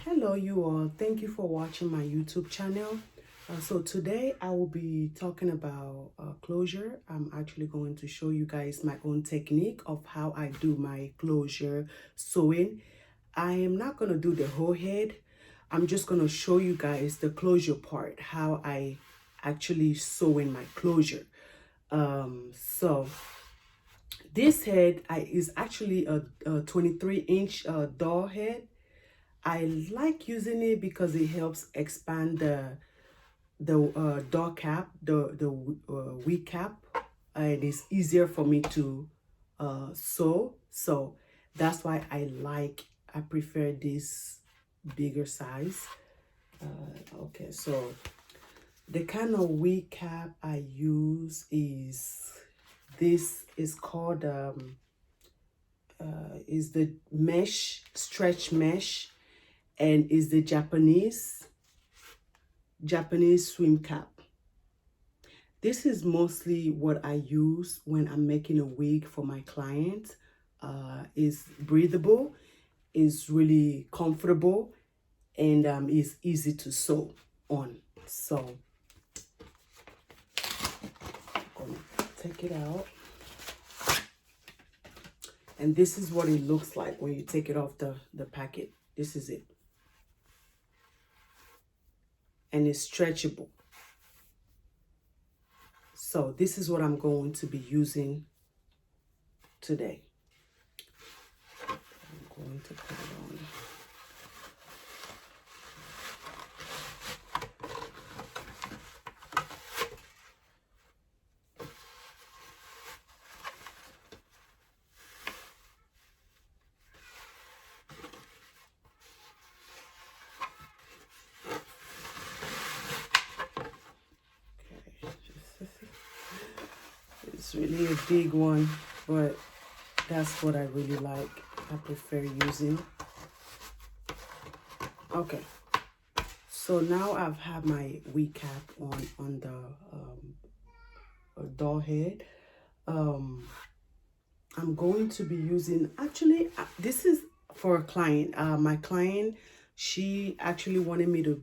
Hello you all, thank you for watching my YouTube channel. So today I will be talking about closure. I'm actually going to show you guys my own technique of how I do my closure sewing. I am not going to do the whole head. I'm just going to show you guys the closure part, how I actually sew in my closure. So this head is actually a 23-inch doll head. I like using it because it helps expand the door cap, the wing cap, and it's easier for me to sew. So that's why I prefer this bigger size. Okay, so the kind of wing cap I use is this is called is the mesh stretch mesh, and is the Japanese swim cap. This is mostly what I use when I'm making a wig for my clients. It's breathable, is really comfortable, and is easy to sew on. So I'm gonna take it out. And this is what it looks like when you take it off the packet. This is it. And it's stretchable. So this is what I'm going to be using today. I'm going to put it on. It's really a big one, but that's what I really like. I prefer using. Okay, so now I've had my wig cap on the doll head. I'm going to be using, actually, this is for a client. My client, she actually want me to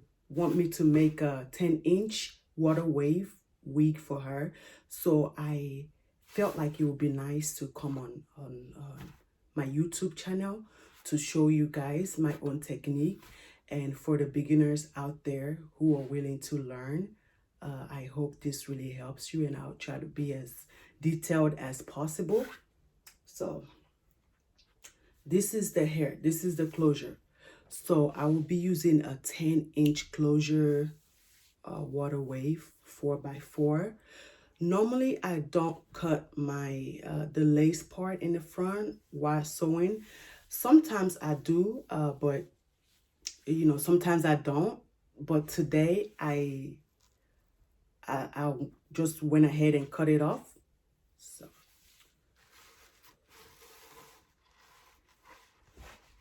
make a 10-inch water wave wig for her. So I felt like it would be nice to come on my YouTube channel to show you guys my own technique. And for the beginners out there who are willing to learn, I hope this really helps you, and I'll try to be as detailed as possible. So this is the hair, this is the closure. So I will be using a 10-inch closure water wave 4x4. Normally I don't cut my the lace part in the front while sewing. Sometimes I do, but you know, sometimes I don't. But today I just went ahead and cut it off. So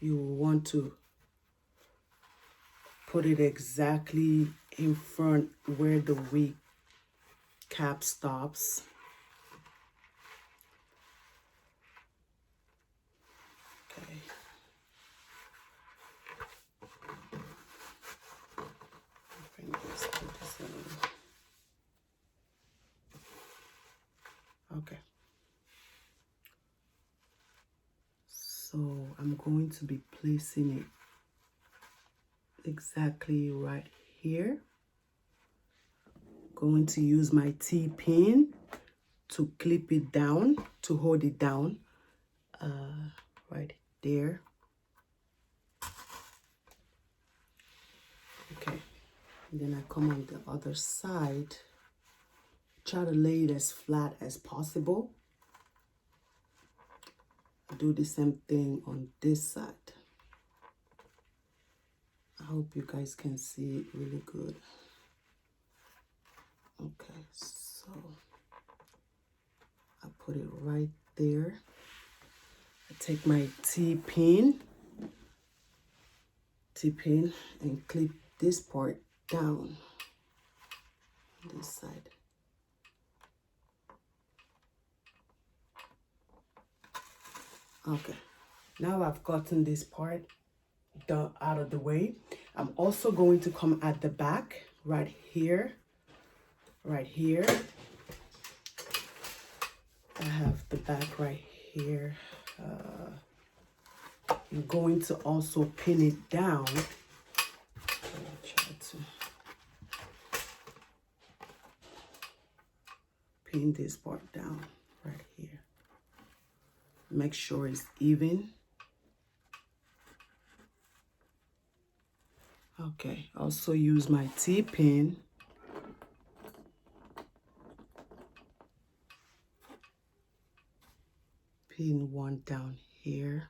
you will want to put it exactly in front where the wig cap stops. Okay. Put this in. Okay. So I'm going to be placing it exactly right here. Going to use my T-pin to clip it down, to hold it down, right there. Okay, and then I come on the other side, try to lay it as flat as possible. Do the same thing on this side. I hope you guys can see it really good. Okay, so I put it right there. I take my T-pin and clip this part down this side. Okay, now I've gotten this part out of the way, I'm also going to come at the back right here. Right here. I have the back right here. I'm going to also pin it down. Try to pin this part down right here. Make sure it's even. Okay, also use my T-pin. Pin one down here.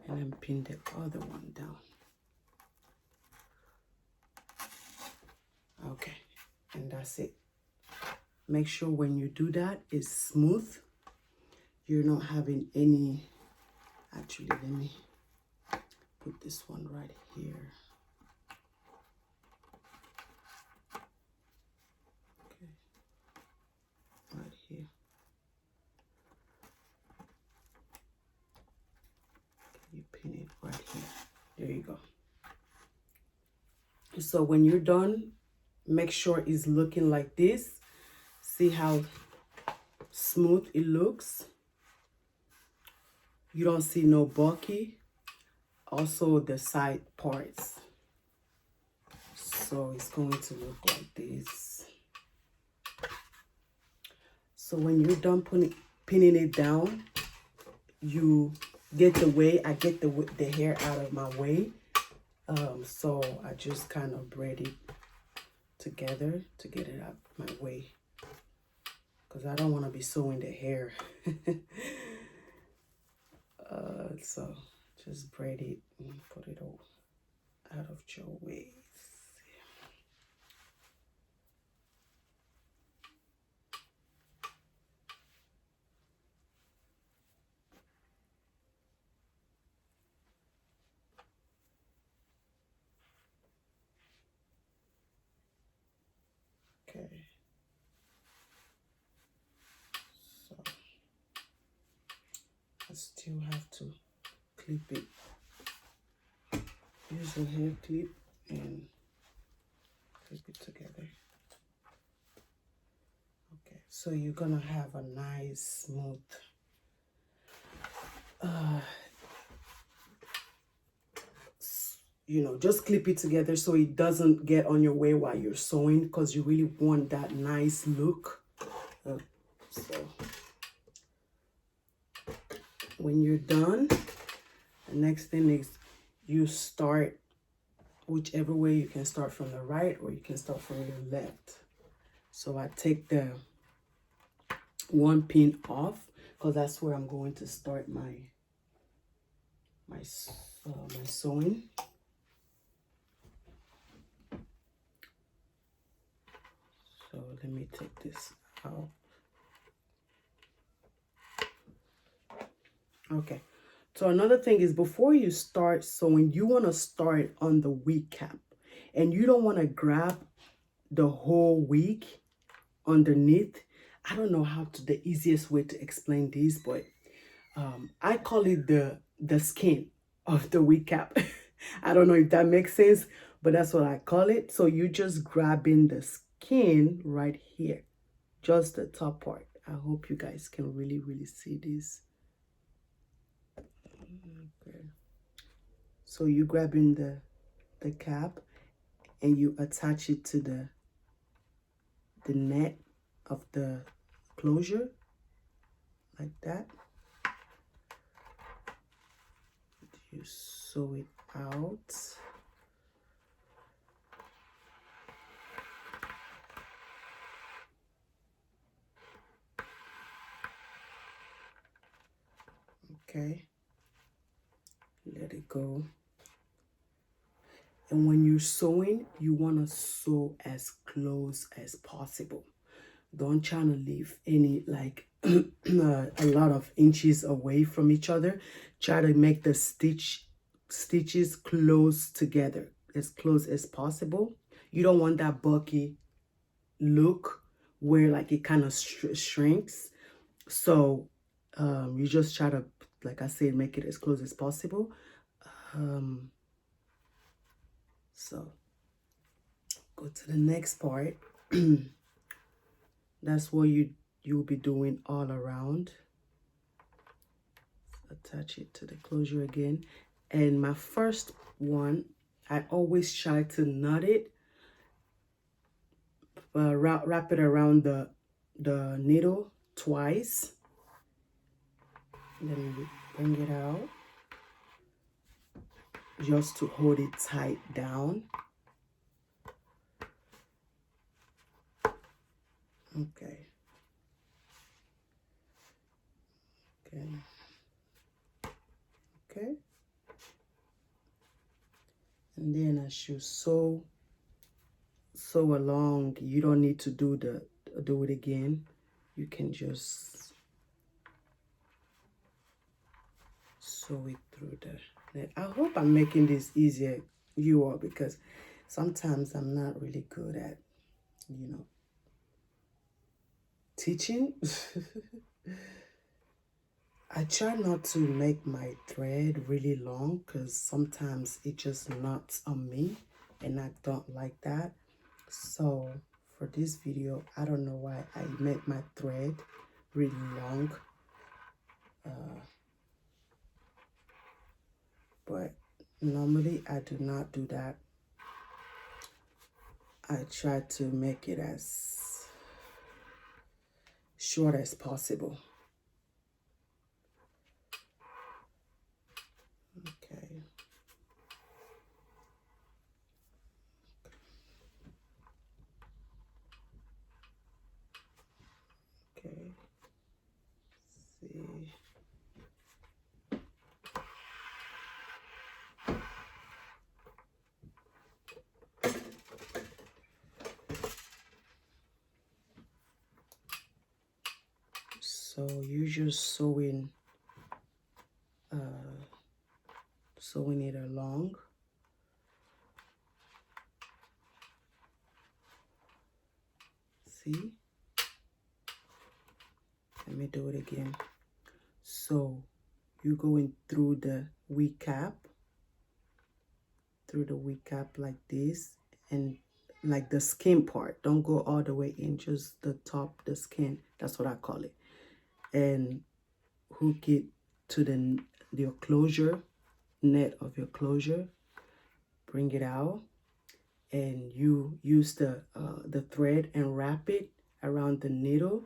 And then pin the other one down. Okay, and that's it. Make sure when you do that, it's smooth. You're not having any, actually, let me put this one right here. Okay, right here. You pin it right here. There you go. So when you're done, make sure it's looking like this. See how smooth it looks. You don't see no bulky. Also the side parts. So it's going to look like this. So when you're done pinning it down, you get the way, I get the hair out of my way. So I just kind of braid it together to get it out my way, because I don't want to be sewing the hair. So just braid it and put it all out of your way. Okay. So I still have to clip it. Use a hair clip and clip it together. Okay, so you're gonna have a nice smooth you know, just clip it together so it doesn't get on your way while you're sewing, because you really want that nice look. So when you're done, the next thing is you start whichever way. You can start from the right or you can start from your left. So I take the one pin off because that's where I'm going to start my sewing. So let me take this out. Okay, so another thing is, before you start sewing, you want to start on the wig cap, and you don't want to grab the whole wig underneath. I don't know the easiest way to explain this, but I call it the skin of the wig cap. I don't know if that makes sense, but that's what I call it. So you just grabbing the skin right here, just the top part. I hope you guys can really see this. Okay. So you grabbing the cap and you attach it to the net of the closure like that. You sew it out. Okay, let it go. And when you're sewing, you want to sew as close as possible. Don't try to leave any like a lot of inches away from each other. Try to make the stitches close together, as close as possible. You don't want that bulky look where like it kind of shrinks. So you just try to like I said, make it as close as possible. So go to the next part. That's what you'll be doing all around. Attach it to the closure again. And my first one, I always try to knot it, wrap it around the needle twice. Then you bring it out just to hold it tight down. Okay. Okay. Okay. And then as you sew along, you don't need to do it again. You can just sew it through the net. I hope I'm making this easier, you all, because sometimes I'm not really good at, you know, teaching. I try not to make my thread really long because sometimes it just knots on me and I don't like that. So for this video, I don't know why I made my thread really long. But normally I do not do that. I try to make it as short as possible. Okay. Okay. Let's see. So you just sewing it along. See? Let me do it again. So you're going through the wee cap, like this, and like the skin part. Don't go all the way in, just the top, the skin. That's what I call it. And hook it to your closure, net of your closure. Bring it out, and you use the thread and wrap it around the needle.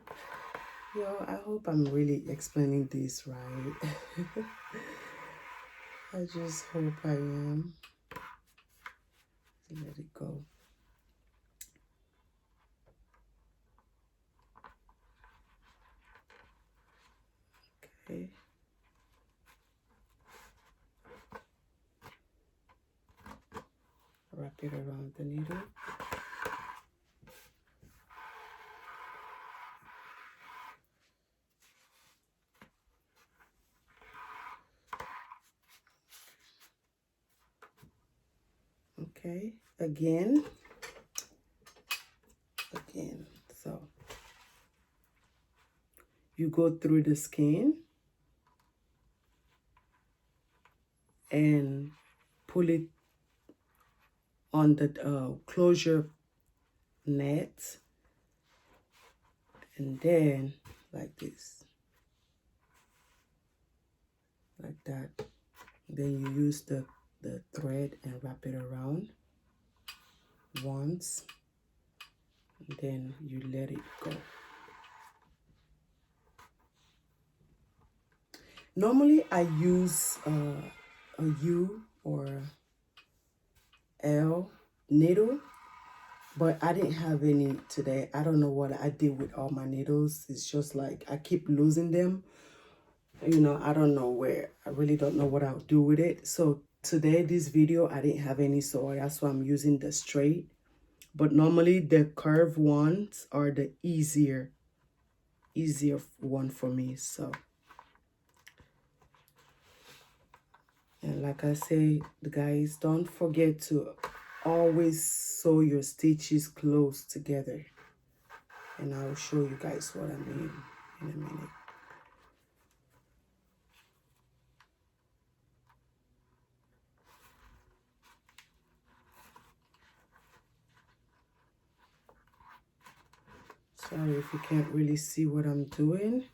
Yo, I hope I'm really explaining this right. I just hope I am. Let it go. Okay. Wrap it around the needle. Okay, again. So you go through the skin and pull it on the closure net, and then like this, like that. Then you use the thread and wrap it around once, and then you let it go. Normally I use a U or L needle, but I didn't have any today. I don't know what I did with all my needles. It's just like I keep losing them. You know, I don't know where. I really don't know what I'll do with it. So today, this video, I didn't have any, so that's why I'm using the straight. But normally the curved ones are the easier one for me. So, and like I say, guys, don't forget to always sew your stitches close together. And I'll show you guys what I mean in a minute. Sorry if you can't really see what I'm doing.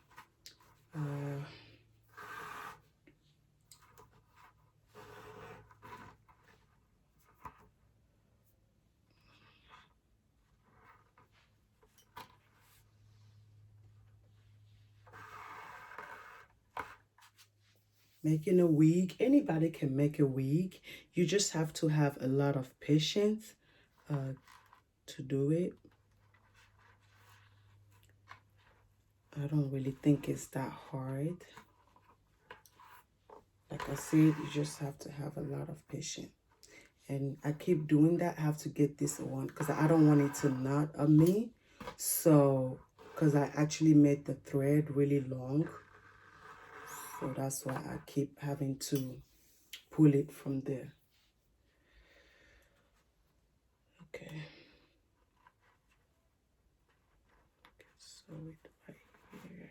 Making a wig, anybody can make a wig. You just have to have a lot of patience to do it. I don't really think it's that hard. Like I said, you just have to have a lot of patience. And I keep doing that. I have to get this one because I don't want it to knot on me. So, because I actually made the thread really long. So that's why I keep having to pull it from there. Okay. So it right here.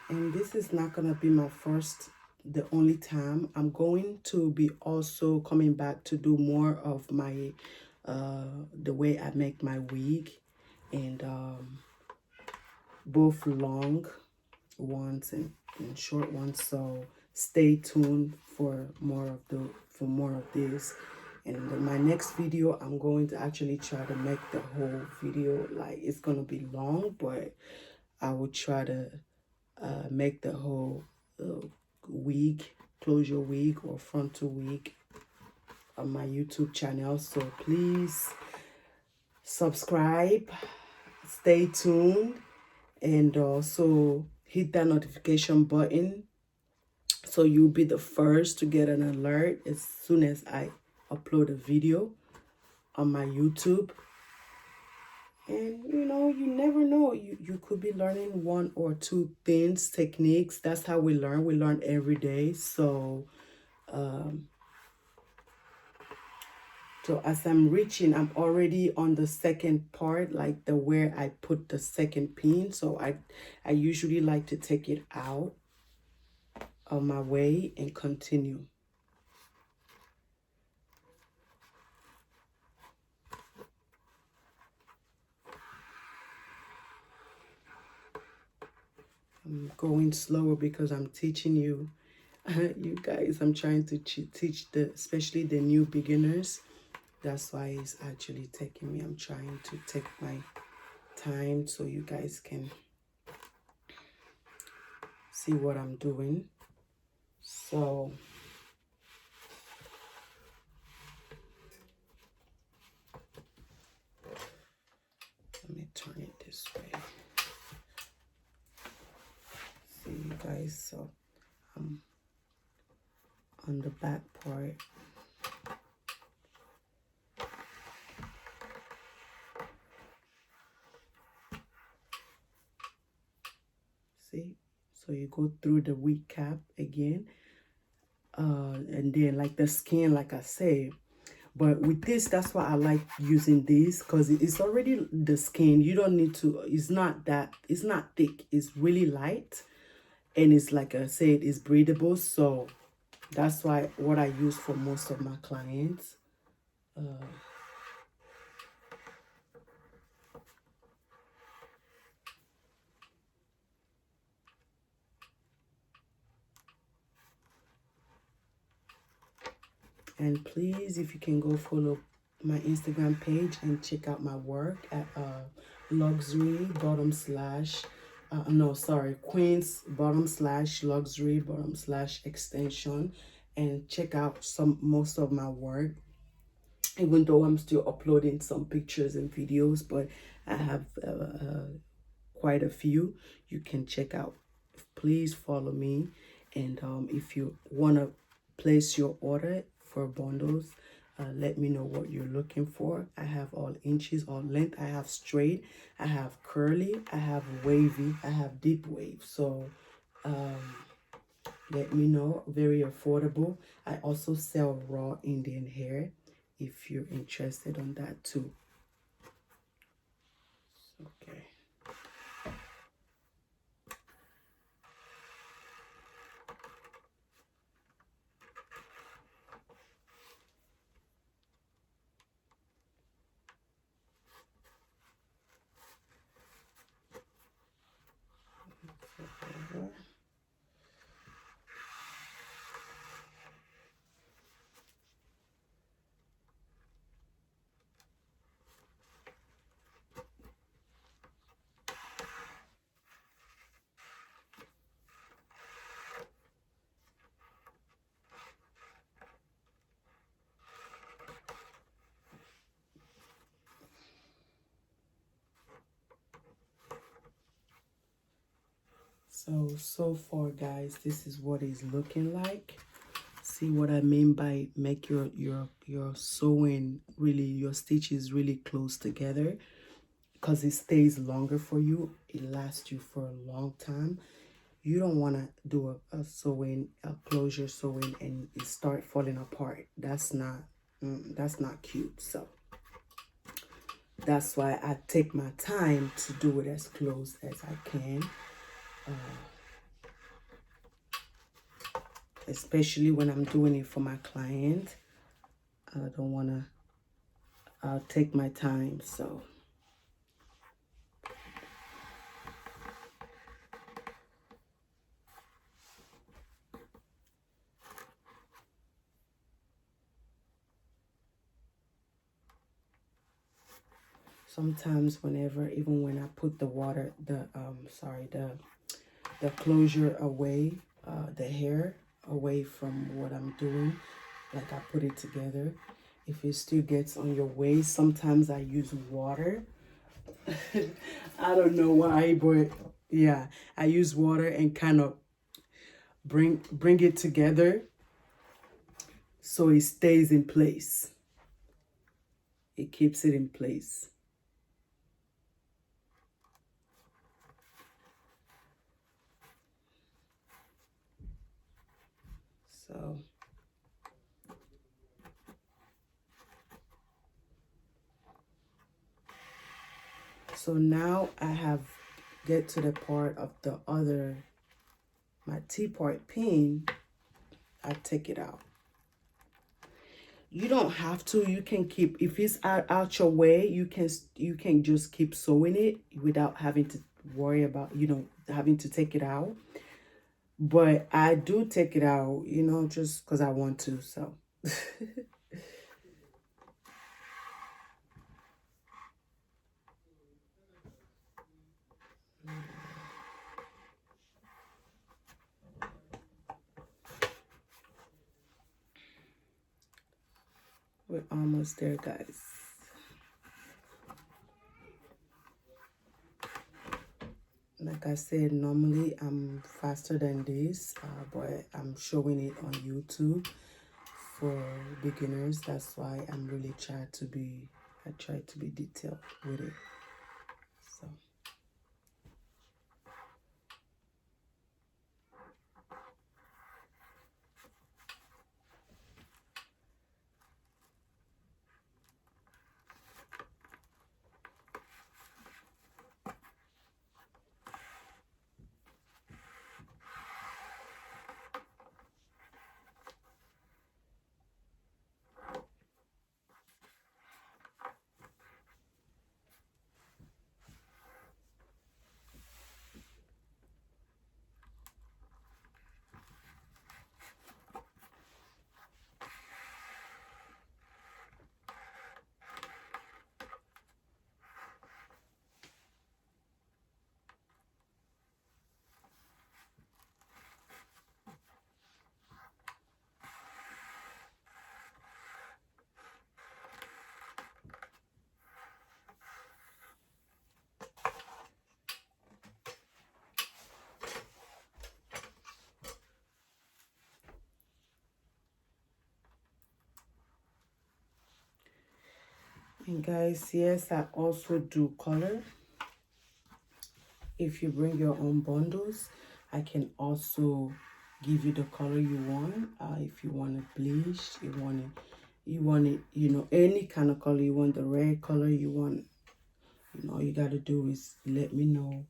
And this is not gonna be the only time. I'm going to be also coming back to do more of my the way I make my wig, and both long ones and short ones. So stay tuned for more of this. And in my next video, I'm going to actually try to make the whole video, like, it's gonna be long, but I will try to make the whole wig, closure wig or frontal wig on my YouTube channel. So please subscribe, stay tuned, and also hit that notification button so you'll be the first to get an alert as soon as I upload a video on my YouTube. And you know, you never know, you could be learning one or two things, techniques. That's how we learn every day. So so as I'm reaching, I'm already on the second part, like the where I put the second pin. So I usually like to take it out of my way and continue. I'm going slower because I'm teaching you, you guys. I'm trying to teach especially the new beginners. That's why it's actually taking me. I'm trying to take my time so you guys can see what I'm doing. So let me turn it this way. See you guys. So I'm on the back part. See, so you go through the wig cap again, and then like the skin, like I say. But with this, that's why I like using this, because it's already the skin. You don't need to, it's not thick, it's really light, and it's, like I said, it's breathable. So that's why what I use for most of my clients. And please, if you can go follow my Instagram page and check out my work at luxury bottom slash no, sorry, Queens bottom slash luxury bottom slash extension, and check out most of my work. Even though I'm still uploading some pictures and videos, but I have quite a few you can check out. Please follow me, and if you want to place your order for bundles, Let me know what you're looking for. I have all inches, all length. I have straight, I have curly, I have wavy, I have deep wave. So let me know. Very affordable. I also sell raw Indian hair if you're interested on that too. Okay. So far, guys, this is what it's looking like. See what I mean by make your sewing really, your stitches really close together, because it stays longer for you. It lasts you for a long time. You don't want to do a sewing, a closure sewing, and it start falling apart. That's not cute. So that's why I take my time to do it as close as I can. Especially when I'm doing it for my client. I don't want to, I'll take my time. So sometimes whenever, even when I put the water, the closure away, the hair away from what I'm doing, like I put it together, if it still gets on your waist, sometimes I use water. I don't know why, but yeah, I use water and kind of bring it together so it stays in place. It keeps it in place. So now I have get to the part of the other, my T-part pin. I take it out. You don't have to. You can keep, if it's out your way, you can just keep sewing it without having to worry about, having to take it out. But I do take it out, just because I want to. So we're almost there, guys. Like I said, normally I'm faster than this, but I'm showing it on YouTube for beginners. That's why I'm really I try to be detailed with it. So And guys, yes, I also do color. If you bring your own bundles, I can also give you the color you want. If you want it bleached, you want it, you know, any kind of color you want, the red color you want, you know, all you got to do is let me know,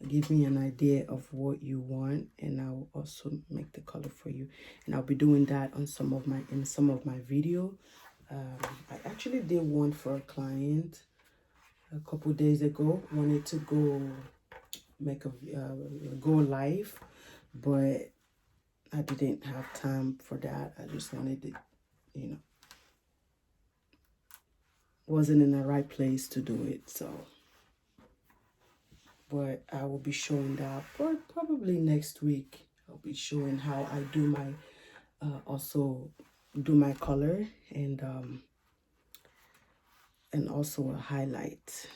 give me an idea of what you want, and I'll also make the color for you. And I'll be doing that on some of my video. I actually did one for a client a couple days ago. Wanted to go live, but I didn't have time for that. I just wanted it, you know, wasn't in the right place to do it. So, but I will be showing that probably next week. I'll be showing how I do my also do my color and also a highlight.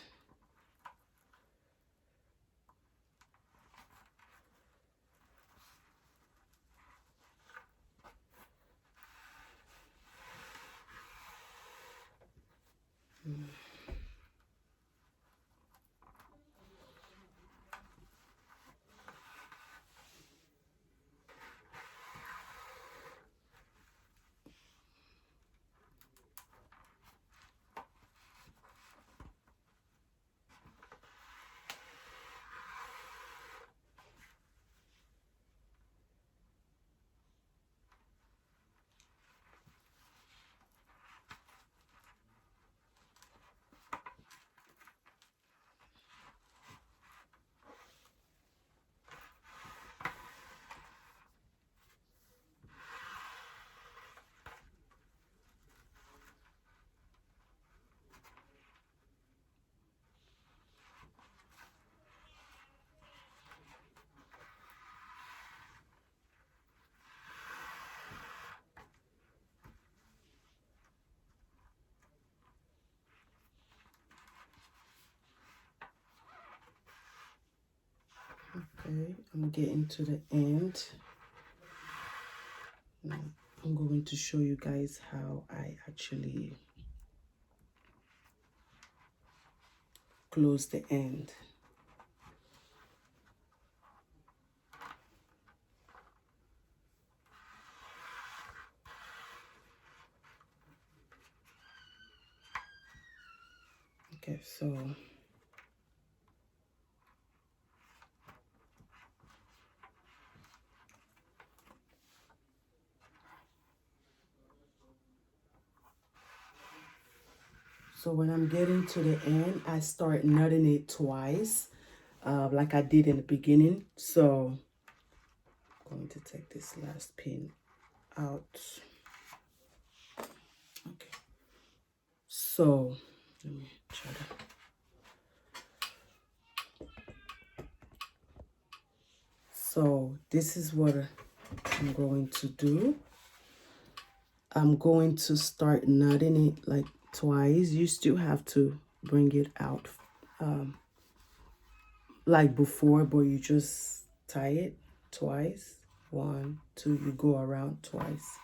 Okay, I'm getting to the end. Now, I'm going to show you guys how I actually close the end. Okay, so when I'm getting to the end, I start knotting it twice, like I did in the beginning. So I'm going to take this last pin out. Okay, so let me try to. So this is what I'm going to do. I'm going to start knotting it like twice. You still have to bring it out like before, but you just tie it twice. 1, 2, you go around twice.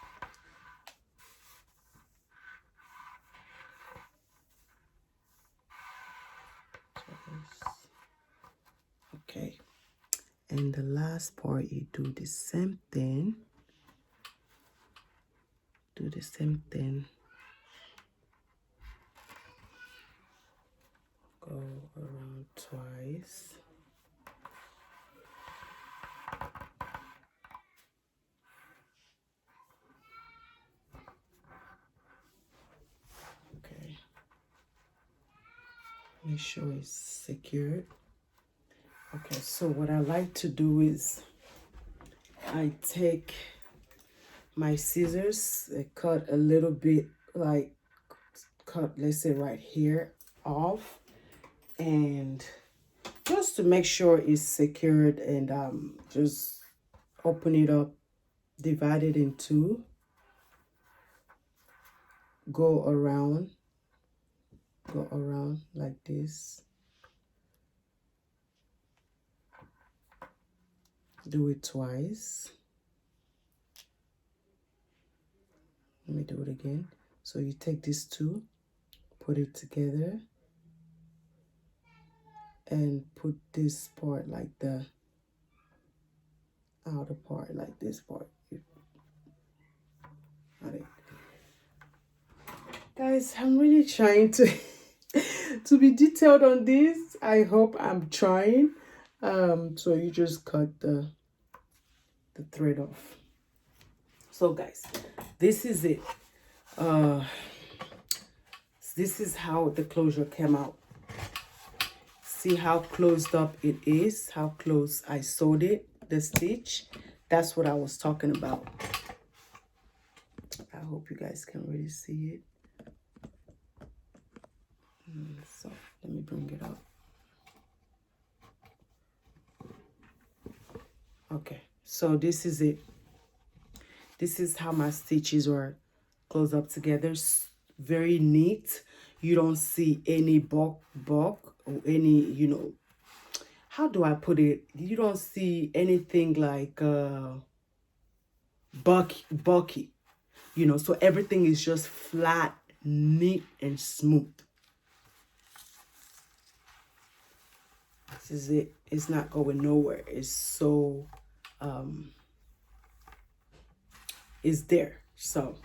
Okay, and the last part you do the same thing. Do the same thing. Go around twice. Okay. Make sure it's secured. Okay, so what I like to do is I take my scissors, I cut a little bit, like cut, let's say right here off, and just to make sure it's secured, and just open it up, divide it in two, go around like this, do it twice. Let me do it again. So you take these two, put it together and put this part like the outer part, like this part. Got it. Guys, I'm really trying to to be detailed on this. I hope I'm trying. So you just cut the thread off. So guys, this is it. This is how the closure came out. See how closed up it is, how close I sewed it, the stitch. That's what I was talking about. I hope you guys can really see it. So let me bring it up. Okay, so this is it. This is how my stitches are closed up together. Very neat. You don't see any bulk or any, you know, how do I put it? You don't see anything like bulky, you know, so everything is just flat, neat, and smooth. This is it. It's not going nowhere. It's so it's there. So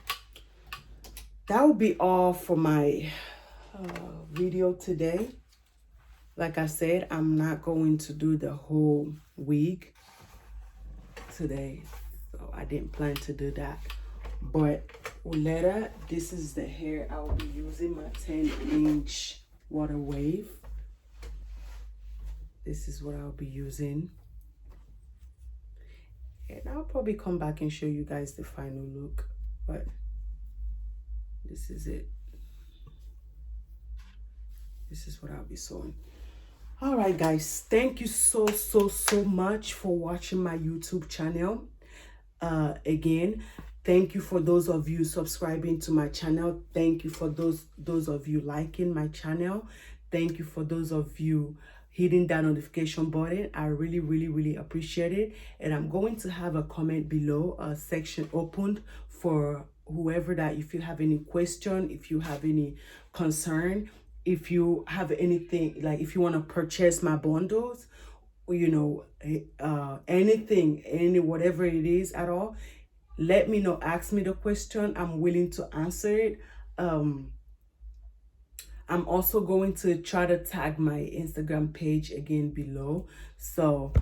that will be all for my video today. Like I said, I'm not going to do the whole wig today, so I didn't plan to do that. But later, this is the hair I will be using, my 10-inch water wave. This is what I'll be using. And I'll probably come back and show you guys the final look, but this is it. This is what I'll be sewing. All right, guys, thank you so much for watching my YouTube channel. Again, thank you for those of you subscribing to my channel. Thank you for those of you liking my channel. Thank you for those of you hitting that notification button. I really appreciate it. And I'm going to have a comment below, a section opened for whoever that, if you have any question, if you have any concern, if you have anything, like if you want to purchase my bundles, or, you know, anything, whatever it is at all, let me know. Ask me the question. I'm willing to answer it. I'm also going to try to tag my Instagram page again below. So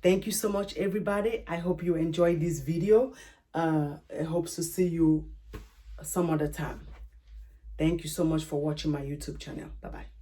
thank you so much, everybody. I hope you enjoyed this video. I hope to see you some other time. Thank you so much for watching my YouTube channel. Bye-bye.